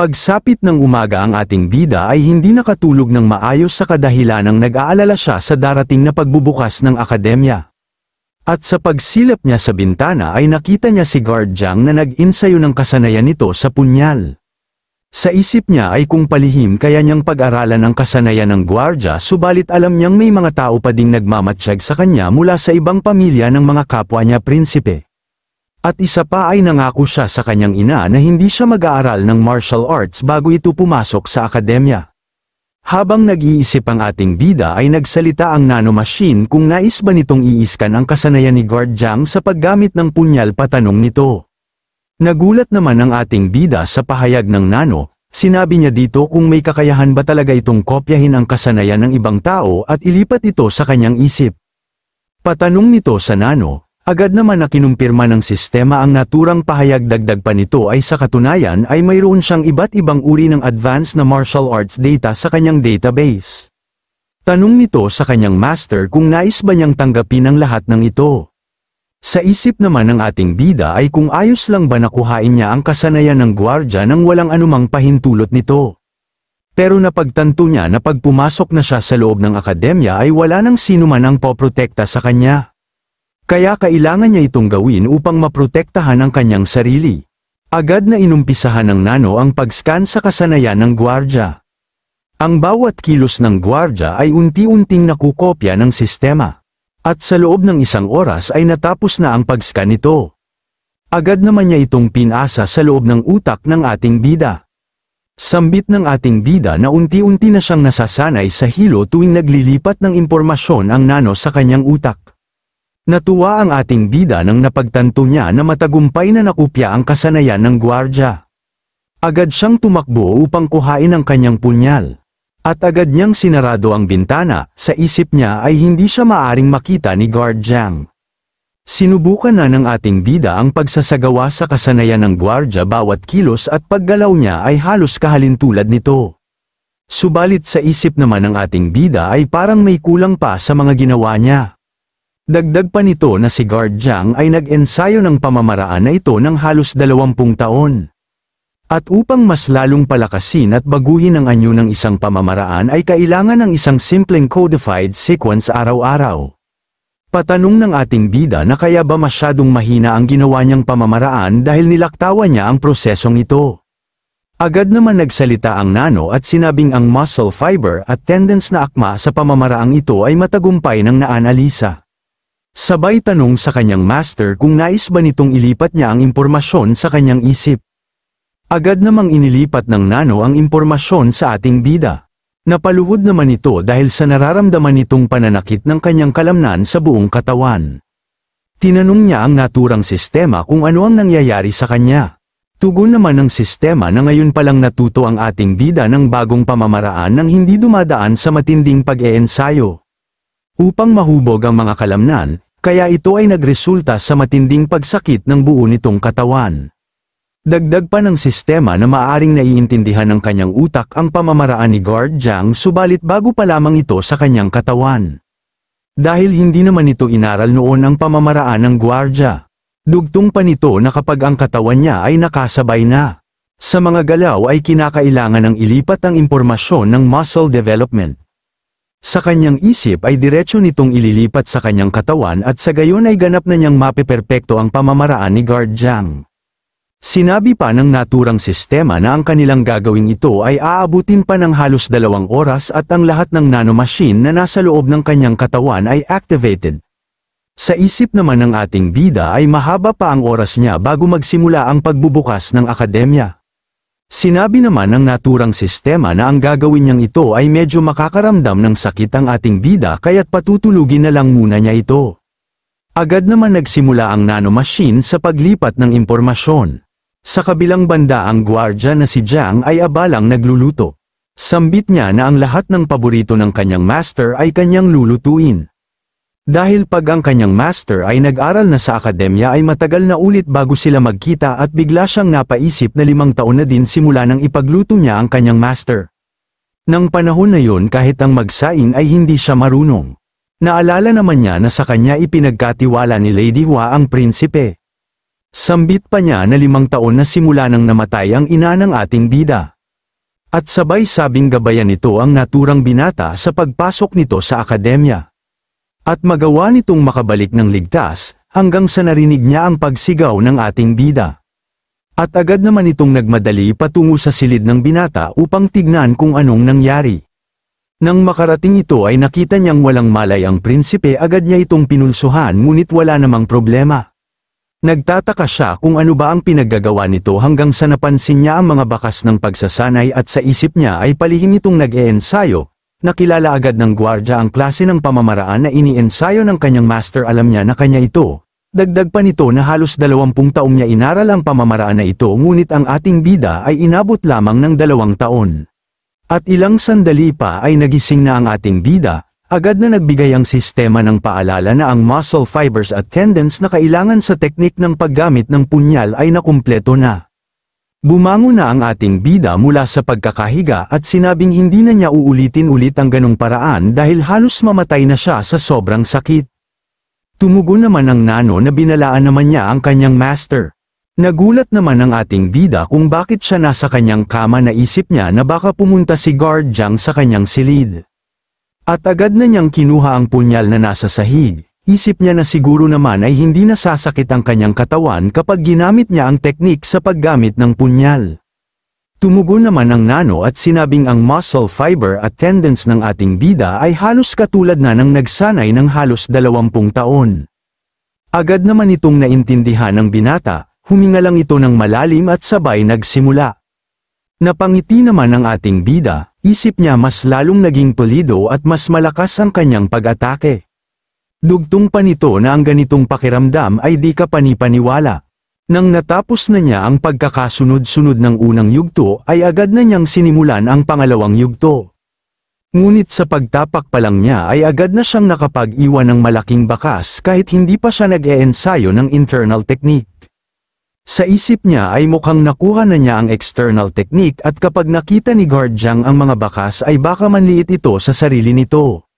Pagsapit ng umaga ang ating bida ay hindi nakatulog ng maayos sa kadahilanang nag-aalala siya sa darating na pagbubukas ng akademya. At sa pagsilap niya sa bintana ay nakita niya si Guard Jiang na nag-insayo ng kasanayan nito sa punyal. Sa isip niya ay kung palihim kaya niyang pag-aralan ang kasanayan ng gwardya, subalit alam niyang may mga tao pa ding nagmamatsyag sa kanya mula sa ibang pamilya ng mga kapwa niya prinsipe. At isa pa ay nangako siya sa kanyang ina na hindi siya mag-aaral ng martial arts bago ito pumasok sa akademya. Habang nag-iisip ang ating bida ay nagsalita ang nanomachine kung nais ba nitong iiskan ang kasanayan ni Guard Jiang sa paggamit ng punyal, patanong nito. Nagulat naman ang ating bida sa pahayag ng nano, sinabi niya dito kung may kakayahan ba talaga itong kopyahin ang kasanayan ng ibang tao at ilipat ito sa kanyang isip. Patanong nito sa nano. Agad naman na kinumpirma ng sistema ang naturang pahayag, dagdag pa nito ay sa katunayan ay mayroon siyang iba't ibang uri ng advanced na martial arts data sa kanyang database. Tanong nito sa kanyang master kung nais ba niyang tanggapin ang lahat ng ito. Sa isip naman ng ating bida ay kung ayos lang ba nakuhain niya ang kasanayan ng gwardya nang walang anumang pahintulot nito. Pero napagtanto niya na pag pumasok na siya sa loob ng akademya ay wala nang sino man ang poprotekta sa kanya. Kaya kailangan niya itong gawin upang maprotektahan ang kanyang sarili. Agad na inumpisahan ng nano ang pag-scan sa kasanayan ng gwardya. Ang bawat kilos ng gwardya ay unti-unting nakukopya ng sistema. At sa loob ng isang oras ay natapos na ang pag-scan nito. Agad naman niya itong pinasa sa loob ng utak ng ating bida. Sambit ng ating bida na unti-unti na siyang nasasanay sa hilo tuwing naglilipat ng impormasyon ang nano sa kanyang utak. Natuwa ang ating bida nang napagtanto niya na matagumpay na nakopya ang kasanayan ng gwardya. Agad siyang tumakbo upang kuhain ang kanyang punyal. At agad niyang sinarado ang bintana, sa isip niya ay hindi siya maaring makita ni Guard Jiang. Sinubukan na ng ating bida ang pagsasagawa sa kasanayan ng gwardya, bawat kilos at paggalaw niya ay halos kahalintulad nito. Subalit sa isip naman ng ating bida ay parang may kulang pa sa mga ginawa niya. Dagdag pa nito na si Guard Jiang ay nag-ensayo ng pamamaraan na ito ng halos 20 taon. At upang mas lalong palakasin at baguhin ang anyo ng isang pamamaraan ay kailangan ng isang simpleng codified sequence araw-araw. Patanong ng ating bida na kaya ba masyadong mahina ang ginawa niyang pamamaraan dahil nilaktawan niya ang prosesong ito. Agad naman nagsalita ang nano at sinabing ang muscle fiber at tendons na akma sa pamamaraang ito ay matagumpay ng naanalisa. Sabay tanong sa kanyang master kung nais ba nitong ilipat niya ang impormasyon sa kanyang isip. Agad namang inilipat ng nano ang impormasyon sa ating bida. Napaluhod naman ito dahil sa nararamdaman nitong pananakit ng kanyang kalamnan sa buong katawan. Tinanong niya ang naturang sistema kung ano ang nangyayari sa kanya. Tugon naman ng sistema na ngayon palang natuto ang ating bida ng bagong pamamaraan nang hindi dumadaan sa matinding pag-eensayo. Upang mahubog ang mga kalamnan, kaya ito ay nagresulta sa matinding pagsakit ng buo nitong katawan. Dagdag pa ng sistema na maaaring naiintindihan ng kanyang utak ang pamamaraan ni Guard Jiang, subalit bago pa lamang ito sa kanyang katawan. Dahil hindi naman ito inaral noon ang pamamaraan ng gwardya. Dugtong pa nito na kapag ang katawan niya ay nakasabay na sa mga galaw ay kinakailangan ng ilipat ang impormasyon ng muscle development. Sa kanyang isip ay diretso nitong ililipat sa kanyang katawan at sa gayon ay ganap na niyang mapeperpekto ang pamamaraan ni Guard Jiang. Sinabi pa ng naturang sistema na ang kanilang gagawing ito ay aabutin pa ng halos 2 oras at ang lahat ng nanomachine na nasa loob ng kanyang katawan ay activated. Sa isip naman ng ating bida ay mahaba pa ang oras niya bago magsimula ang pagbubukas ng akademya. Sinabi naman ng naturang sistema na ang gagawin niyang ito ay medyo makakaramdam ng sakit ang ating bida kaya't patutulugin na lang muna niya ito. Agad naman nagsimula ang nanomachine sa paglipat ng impormasyon. Sa kabilang banda ang gwardya na si Jiang ay abalang nagluluto. Sambit niya na ang lahat ng paborito ng kanyang master ay kanyang lulutuin. Dahil pag ang kanyang master ay nag-aral na sa akademya ay matagal na ulit bago sila magkita at bigla siyang napaisip na 5 taon na din simula nang ipagluto niya ang kanyang master. Nang panahon na yon kahit ang magsaing ay hindi siya marunong. Naalala naman niya na sa kanya ipinagkatiwala ni Lady Hua ang prinsipe. Sambit pa niya na 5 taon na simula nang namatay ang ina ng ating bida. At sabay sabing gabayan nito ang naturang binata sa pagpasok nito sa akademya. At magawa nitong makabalik ng ligtas, hanggang sa narinig niya ang pagsigaw ng ating bida. At agad naman itong nagmadali patungo sa silid ng binata upang tignan kung anong nangyari. Nang makarating ito ay nakita niyang walang malay ang prinsipe, agad niya itong pinulsuhan ngunit wala namang problema. Nagtataka siya kung ano ba ang pinaggagawa nito hanggang sa napansin niya ang mga bakas ng pagsasanay at sa isip niya ay palihim itong nag-eensayo. Nakilala agad ng gwardya ang klase ng pamamaraan na iniensayo ng kanyang master, alam niya na kanya ito. Dagdag pa nito na halos 20 taong niya inaral ang pamamaraan na ito ngunit ang ating bida ay inabot lamang ng 2 taon. At ilang sandali pa ay nagising na ang ating bida. Agad na nagbigay ang sistema ng paalala na ang muscle fibers at tendons na kailangan sa teknik ng paggamit ng punyal ay nakumpleto na. Bumangon na ang ating bida mula sa pagkakahiga at sinabing hindi na niya uulitin ulit ang ganong paraan dahil halos mamatay na siya sa sobrang sakit. Tumugon naman ang nano na binalaan naman niya ang kanyang master. Nagulat naman ang ating bida kung bakit siya nasa kanyang kama, naisip niya na baka pumunta si Guard Zhang sa kanyang silid. At agad na niyang kinuha ang punyal na nasa sahig. Isip niya na siguro naman ay hindi nasasakit ang kanyang katawan kapag ginamit niya ang teknik sa paggamit ng punyal. Tumugon naman ang nano at sinabing ang muscle fiber at tendons ng ating bida ay halos katulad na ng nagsanay ng halos 20 taon. Agad naman itong naintindihan ng binata, huminga lang ito ng malalim at sabay nagsimula. Napangiti naman ang ating bida, isip niya mas lalong naging pulido at mas malakas ang kanyang pag-atake. Dugtong pa nito na ang ganitong pakiramdam ay di ka panipaniwala. Nang natapos na niya ang pagkakasunod-sunod ng unang yugto ay agad na niyang sinimulan ang pangalawang yugto. Ngunit sa pagtapak pa lang niya ay agad na siyang nakapag-iwan ng malaking bakas kahit hindi pa siya nag-eensayo ng internal technique. Sa isip niya ay mukhang nakuha na niya ang external technique at kapag nakita ni Guard Zhang ang mga bakas ay baka manliit ito sa sarili nito.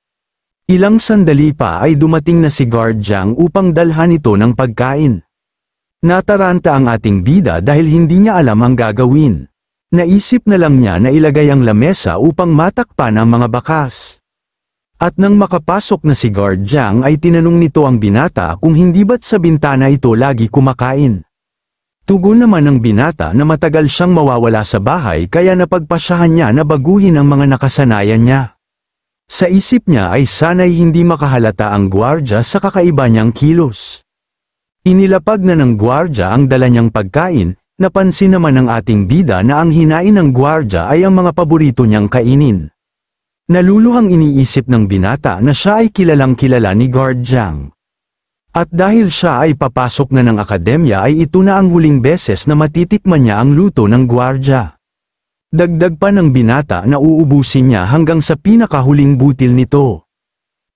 Ilang sandali pa ay dumating na si Guard Zhang upang dalhan ito ng pagkain. Nataranta ang ating bida dahil hindi niya alam ang gagawin. Naisip na lang niya na ilagay ang lamesa upang matakpan ang mga bakas. At nang makapasok na si Guard Zhang ay tinanong nito ang binata kung hindi ba't sa bintana ito lagi kumakain. Tugon naman ng binata na matagal siyang mawawala sa bahay kaya napagpasyahan niya na baguhin ang mga nakasanayan niya. Sa isip niya ay sana'y hindi makahalata ang gwardya sa kakaiba niyang kilos. Inilapag na ng gwardya ang dala niyang pagkain, napansin naman ng ating bida na ang hinain ng gwardya ay ang mga paborito niyang kainin. Naluluhang iniisip ng binata na siya ay kilalang kilala ni Guard Zhang. At dahil siya ay papasok na ng akademya ay ito na ang huling beses na matitikman niya ang luto ng gwardya. Dagdag pa ng binata na uubusin niya hanggang sa pinakahuling butil nito.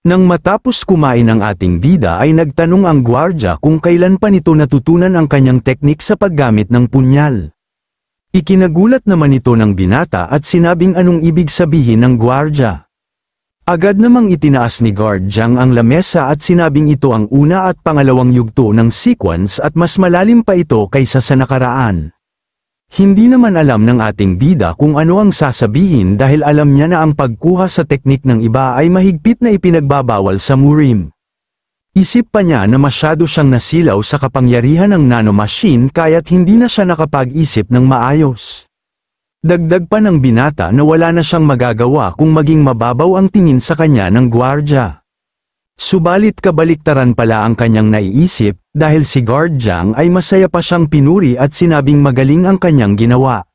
Nang matapos kumain ang ating bida ay nagtanong ang gwardya kung kailan pa nito natutunan ang kanyang teknik sa paggamit ng punyal. Ikinagulat naman ito ng binata at sinabing anong ibig sabihin ng gwardya. Agad namang itinaas ni Guard Zhang ang lamesa at sinabing ito ang una at pangalawang yugto ng sequence at mas malalim pa ito kaysa sa nakaraan. Hindi naman alam ng ating bida kung ano ang sasabihin dahil alam niya na ang pagkuha sa teknik ng iba ay mahigpit na ipinagbabawal sa Murim. Isip pa niya na masyado siyang nasilaw sa kapangyarihan ng nanomachine kaya't hindi na siya nakapag-isip ng maayos. Dagdag pa ng binata na wala na siyang magagawa kung maging mababaw ang tingin sa kanya ng gwardya. Subalit kabaliktaran pala ang kanyang naiisip, dahil si Guard Zhang ay masaya pa siyang pinuri at sinabing magaling ang kanyang ginawa.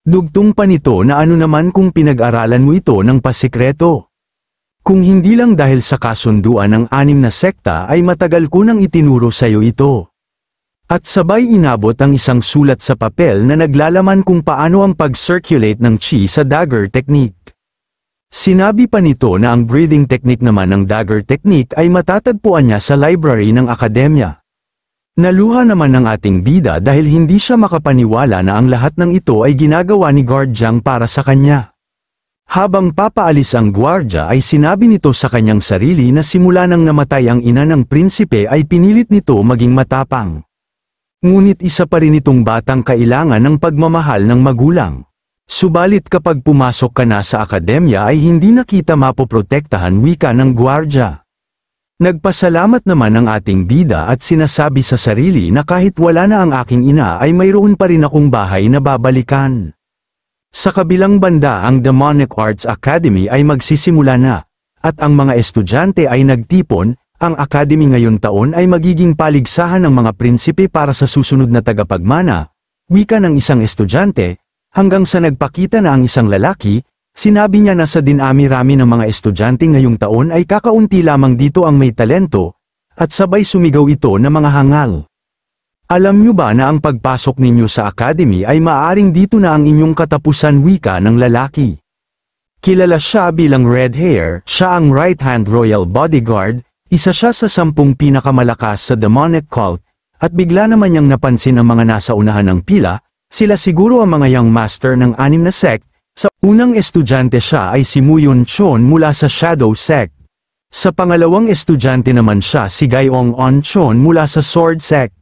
Dugtong pa nito na ano naman kung pinag-aralan mo ito ng pasikreto. Kung hindi lang dahil sa kasunduan ng 6 na sekta ay matagal ko nang itinuro sa iyo ito. At sabay inabot ang isang sulat sa papel na naglalaman kung paano ang pag-circulate ng chi sa dagger technique. Sinabi pa nito na ang breathing technique naman ng dagger technique ay matatagpuan niya sa library ng akademya. Naluha naman ng ating bida dahil hindi siya makapaniwala na ang lahat ng ito ay ginagawa ni Guard Zhang para sa kanya. Habang papaalis ang gwardya ay sinabi nito sa kanyang sarili na simula nang namatay ang ina ng prinsipe ay pinilit nito maging matapang. Ngunit isa pa rin itong batang kailangan ng pagmamahal ng magulang. Subalit kapag pumasok ka na sa akademya ay hindi na kita mapoprotektahan, wika ng gwardya. Nagpasalamat naman ang ating bida at sinasabi sa sarili na kahit wala na ang aking ina ay mayroon pa rin akong bahay na babalikan. Sa kabilang banda, ang Demonic Arts Academy ay magsisimula na, at ang mga estudyante ay nagtipon. Ang academy ngayon taon ay magiging paligsahan ng mga prinsipe para sa susunod na tagapagmana, wika ng isang estudyante, hanggang sa nagpakita na ang isang lalaki. Sinabi niya na sa dinami-rami ng mga estudyante ngayong taon ay kakaunti lamang dito ang may talento, at sabay sumigaw ito na mga hangal. Alam niyo ba na ang pagpasok ninyo sa academy ay maaaring dito na ang inyong katapusan, wika ng lalaki. Kilala siya bilang Red Hair, siya ang right-hand royal bodyguard. Isa siya sa 10 pinakamalakas sa demonic cult, at bigla naman niyang napansin ang mga nasa unahan ng pila. Sila siguro ang mga young master ng 6 na sect. Sa unang estudyante siya ay si Muyon Chon mula sa Shadow Sect. Sa pangalawang estudyante naman siya si Gaiong On Chon mula sa Sword Sect.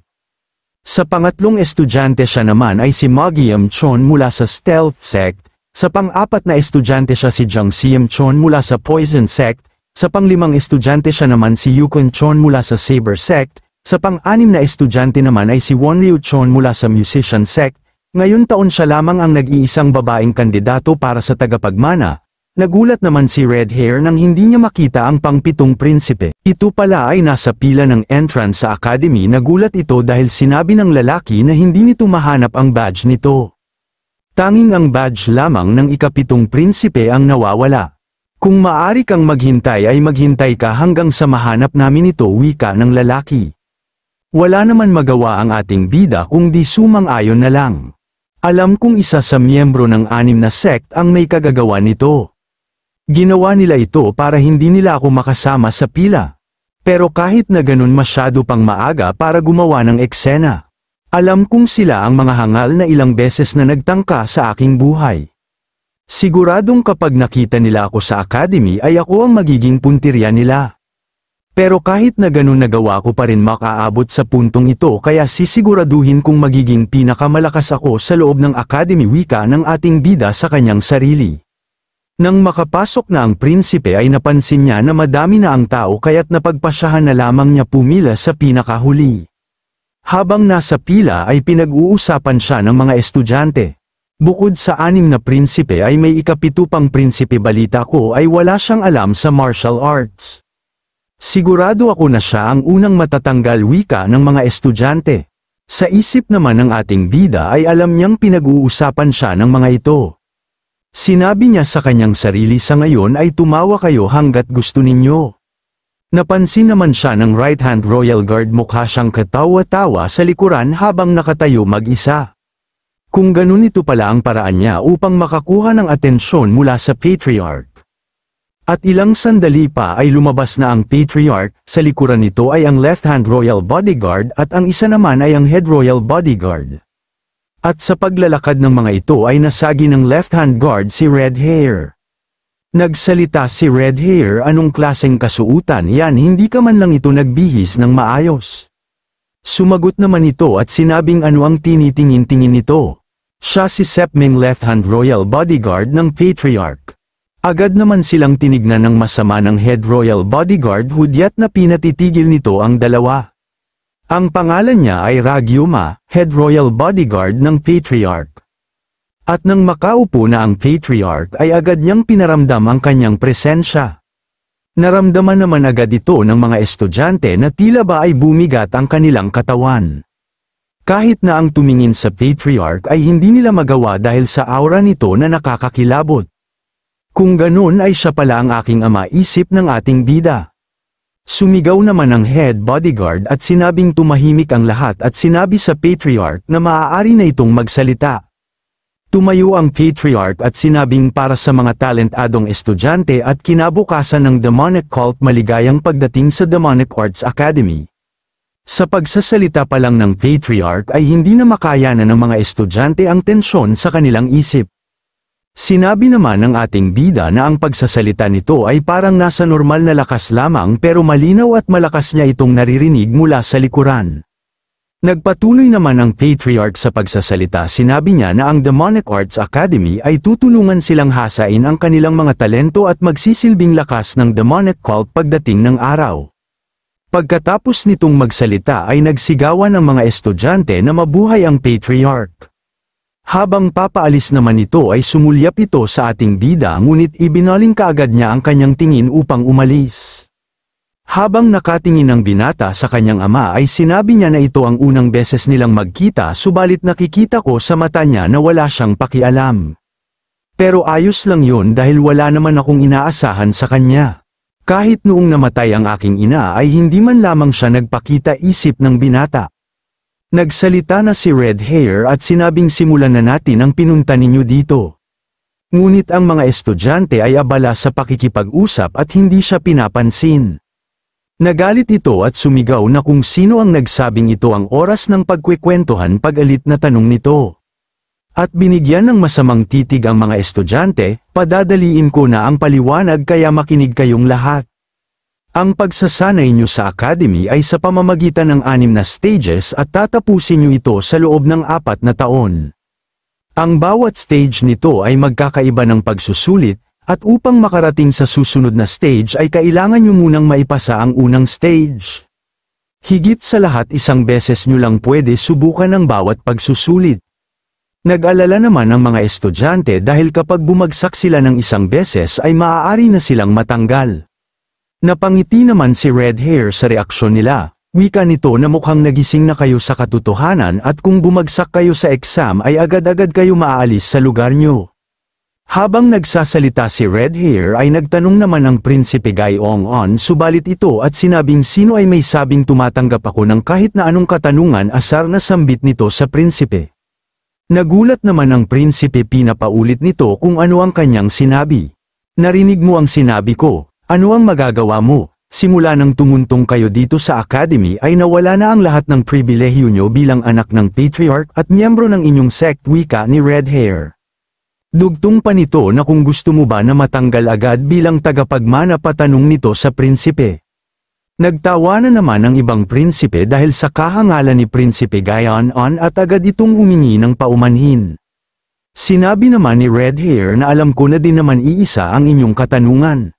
Sa pangatlong estudyante siya naman ay si Magiam Chon mula sa Stealth Sect. Sa pang-apat na estudyante siya si Jiang Siem Chon mula sa Poison Sect. Sa pang-5 estudyante siya naman si Yukon Chon mula sa Saber Sect. Sa pang-6 na estudyante naman ay si Wonryu Chon mula sa Musician Sect. Ngayon taon siya lamang ang nag-iisang babaeng kandidato para sa tagapagmana. Nagulat naman si Red Hair nang hindi niya makita ang pang-7 prinsipe. Ito pala ay nasa pila ng entrance sa academy. Nagulat ito dahil sinabi ng lalaki na hindi nito mahanap ang badge nito. Tanging ang badge lamang ng ika-7 prinsipe ang nawawala. Kung maaari kang maghintay ay maghintay ka hanggang sa mahanap namin ito, wika ng lalaki. Wala naman magawa ang ating bida kung di sumang-ayon na lang. Alam kong isa sa miyembro ng 6 na sect ang may kagagawa nito. Ginawa nila ito para hindi nila ako makasama sa pila. Pero kahit na ganun masyado pang maaga para gumawa ng eksena. Alam kong sila ang mga hangal na ilang beses na nagtangka sa aking buhay. Siguradong kapag nakita nila ako sa academy ay ako ang magiging puntirya nila. Pero kahit na ganun nagawa ko pa rin makaabot sa puntong ito, kaya sisiguraduhin kong magiging pinakamalakas ako sa loob ng academy, wika ng ating bida sa kanyang sarili. Nang makapasok na ang prinsipe ay napansin niya na madami na ang tao kaya't napagpasyahan na lamang niya pumila sa pinakahuli. Habang nasa pila ay pinag-uusapan siya ng mga estudyante. Bukod sa 6 na prinsipe ay may ika-7 pang prinsipe, balita ko ay wala siyang alam sa martial arts. Sigurado ako na siya ang unang matatanggal, wika ng mga estudyante. Sa isip naman ng ating bida ay alam niyang pinag-uusapan siya ng mga ito. Sinabi niya sa kanyang sarili, sa ngayon ay tumawa kayo hanggat gusto ninyo. Napansin naman siya ng right-hand royal guard, mukha siyang katawa-tawa sa likuran habang nakatayo mag-isa. Kung ganun, ito pala ang paraan niya upang makakuha ng atensyon mula sa Patriarch. At ilang sandali pa ay lumabas na ang Patriarch, sa likuran nito ay ang left-hand royal bodyguard at ang isa naman ay ang head royal bodyguard. At sa paglalakad ng mga ito ay nasagi ng left-hand guard si Red Hair. Nagsalita si Red Hair, anong klaseng kasuutan yan, hindi ka man lang ito nagbihis ng maayos. Sumagot naman ito at sinabing ano ang tinitingin-tingin nito. Siya si Sepming, left-hand royal bodyguard ng Patriarch. Agad naman silang tinignan ng masama ng head royal bodyguard, hudyat na pinatitigil nito ang dalawa. Ang pangalan niya ay Ragyuma, head royal bodyguard ng Patriarch. At nang makaupo na ang Patriarch ay agad niyang pinaramdam ang kanyang presensya. Naramdaman naman agad ito ng mga estudyante na tila ba ay bumigat ang kanilang katawan. Kahit na ang tumingin sa Patriarch ay hindi nila magawa dahil sa aura nito na nakakakilabot. Kung ganun ay siya pala ang aking ama, isip ng ating bida. Sumigaw naman ang head bodyguard at sinabing tumahimik ang lahat at sinabi sa Patriarch na maaari na itong magsalita. Tumayo ang Patriarch at sinabing para sa mga talentadong estudyante at kinabukasan ng demonic cult, maligayang pagdating sa Demonic Arts Academy. Sa pagsasalita pa lang ng Patriarch ay hindi na makayanan ng mga estudyante ang tensyon sa kanilang isip. Sinabi naman ng ating bida na ang pagsasalita nito ay parang nasa normal na lakas lamang pero malinaw at malakas niya itong naririnig mula sa likuran. Nagpatuloy naman ang Patriarch sa pagsasalita. Sinabi niya na ang Demonic Arts Academy ay tutulungan silang hasain ang kanilang mga talento at magsisilbing lakas ng demonic cult pagdating ng araw. Pagkatapos nitong magsalita ay nagsigawan ng mga estudyante na mabuhay ang Patriarch. Habang papaalis naman ito ay sumulyap ito sa ating bida, ngunit ibinaling kaagad niya ang kanyang tingin upang umalis. Habang nakatingin ang binata sa kanyang ama ay sinabi niya na ito ang unang beses nilang magkita, subalit nakikita ko sa mata niya na wala siyang pakialam. Pero ayos lang yun dahil wala naman akong inaasahan sa kanya. Kahit noong namatay ang aking ina ay hindi man lamang siya nagpakita, isip ng binata. Nagsalita na si Red Hair at sinabing simulan na natin ang pinunta ninyo dito. Ngunit ang mga estudyante ay abala sa pakikipag-usap at hindi siya pinapansin. Nagalit ito at sumigaw na kung sino ang nagsabing ito ang oras ng pagkwekwentuhan, pag-alit na tanong nito. At binigyan ng masamang titig ang mga estudyante, padadaliin ko na ang paliwanag kaya makinig kayong lahat. Ang pagsasanay nyo sa academy ay sa pamamagitan ng 6 na stages at tatapusin nyo ito sa loob ng 4 na taon. Ang bawat stage nito ay magkakaiba ng pagsusulit, at upang makarating sa susunod na stage ay kailangan nyo munang maipasa ang unang stage. Higit sa lahat, isang beses nyo lang pwede subukan ang bawat pagsusulit. Nag-alala naman ang mga estudyante dahil kapag bumagsak sila ng isang beses ay maaari na silang matanggal. Napangiti naman si Red Hair sa reaksyon nila. Wika nito na mukhang nagising na kayo sa katotohanan at kung bumagsak kayo sa exam ay agad-agad kayo maaalis sa lugar nyo. Habang nagsasalita si Red Hair ay nagtanong naman ang Prinsipe Gaiong-on, subalit ito at sinabing sino ay may sabing tumatanggap ako ng kahit na anong katanungan, asar na sambit nito sa prinsipe. Nagulat naman ang prinsipe, pinapaulit nito kung ano ang kanyang sinabi. Narinig mo ang sinabi ko, ano ang magagawa mo? Simula nang tumuntong kayo dito sa academy ay nawala na ang lahat ng pribilehiyo nyo bilang anak ng Patriarch at miyembro ng inyong sect, wika ni Red Hair. Dugtong pa nito na kung gusto mo ba na matanggal agad bilang tagapagmana, patanong nito sa prinsipe. Nagtawanan naman ang ibang prinsipe dahil sa kahangalan ni Prinsipe Gaiong-on at agad itong humingi ng paumanhin. Sinabi naman ni Red Hair na alam ko na din naman iisa ang inyong katanungan.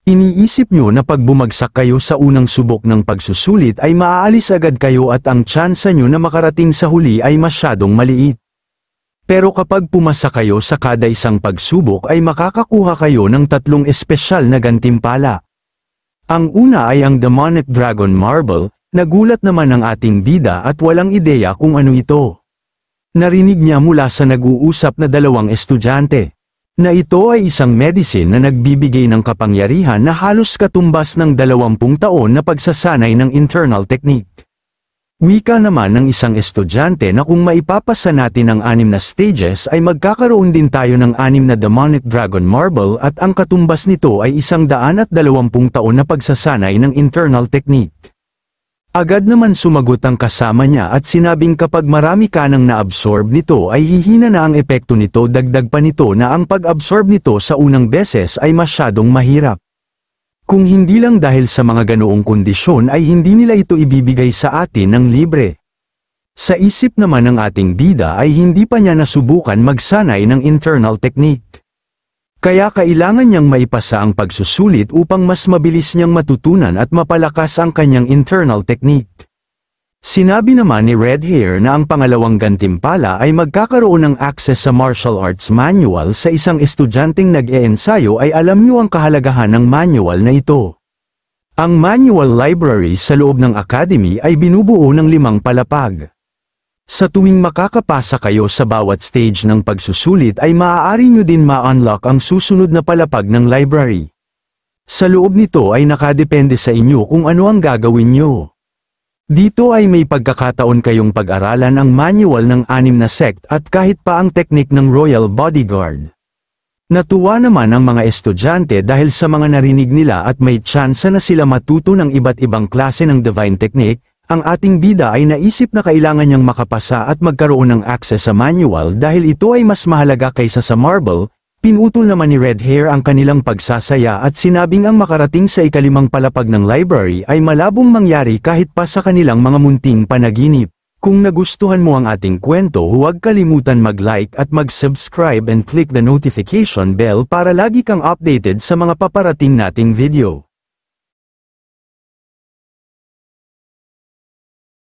Iniisip nyo na pag bumagsak kayo sa unang subok ng pagsusulit ay maaalis agad kayo at ang tsansa nyo na makarating sa huli ay masyadong maliit. Pero kapag pumasa kayo sa kada isang pagsubok ay makakakuha kayo ng 3 espesyal na gantimpala. Ang una ay ang Demonic Dragon Marble. Nagulat naman ang ating bida at walang ideya kung ano ito. Narinig niya mula sa nag-uusap na 2 estudyante, na ito ay isang medicine na nagbibigay ng kapangyarihan na halos katumbas ng 20 taon na pagsasanay ng internal technique. Wika naman ng isang estudyante na kung maipapasa natin ang 6 na stages ay magkakaroon din tayo ng 6 na Demonic Dragon Marble at ang katumbas nito ay 120 taon na pagsasanay ng internal technique. Agad naman sumagot ang kasama niya at sinabing kapag marami ka nang na-absorb nito ay hihina na ang epekto nito, dagdag pa nito na ang pag-absorb nito sa unang beses ay masyadong mahirap. Kung hindi lang dahil sa mga ganoong kondisyon ay hindi nila ito ibibigay sa atin ng libre. Sa isip naman ng ating bida ay hindi pa niya nasubukan magsanay ng internal technique. Kaya kailangan niyang maipasa ang pagsusulit upang mas mabilis niyang matutunan at mapalakas ang kanyang internal technique. Sinabi naman ni Red Hair na ang pangalawang gantimpala ay magkakaroon ng access sa martial arts manual. Sa isang estudyanteng nag-e-ensayo ay alam niyo ang kahalagahan ng manual na ito. Ang manual library sa loob ng academy ay binubuo ng 5 palapag. Sa tuwing makakapasa kayo sa bawat stage ng pagsusulit ay maaari nyo din ma-unlock ang susunod na palapag ng library. Sa loob nito ay nakadepende sa inyo kung ano ang gagawin nyo. Dito ay may pagkakataon kayong pag-aralan ang manual ng 6 na sect at kahit pa ang teknik ng Royal Bodyguard. Natuwa naman ang mga estudyante dahil sa mga narinig nila at may tsansa na sila matuto ng iba't ibang klase ng divine technique. Ang ating bida ay naisip na kailangan niyang makapasa at magkaroon ng access sa manual dahil ito ay mas mahalaga kaysa sa marble. Pinutol naman ni Red Hair ang kanilang pagsasaya at sinabing ang makarating sa ika-5 palapag ng library ay malabong mangyari kahit pa sa kanilang mga munting panaginip. Kung nagustuhan mo ang ating kwento, huwag kalimutan mag-like at mag-subscribe and click the notification bell para lagi kang updated sa mga paparating nating video.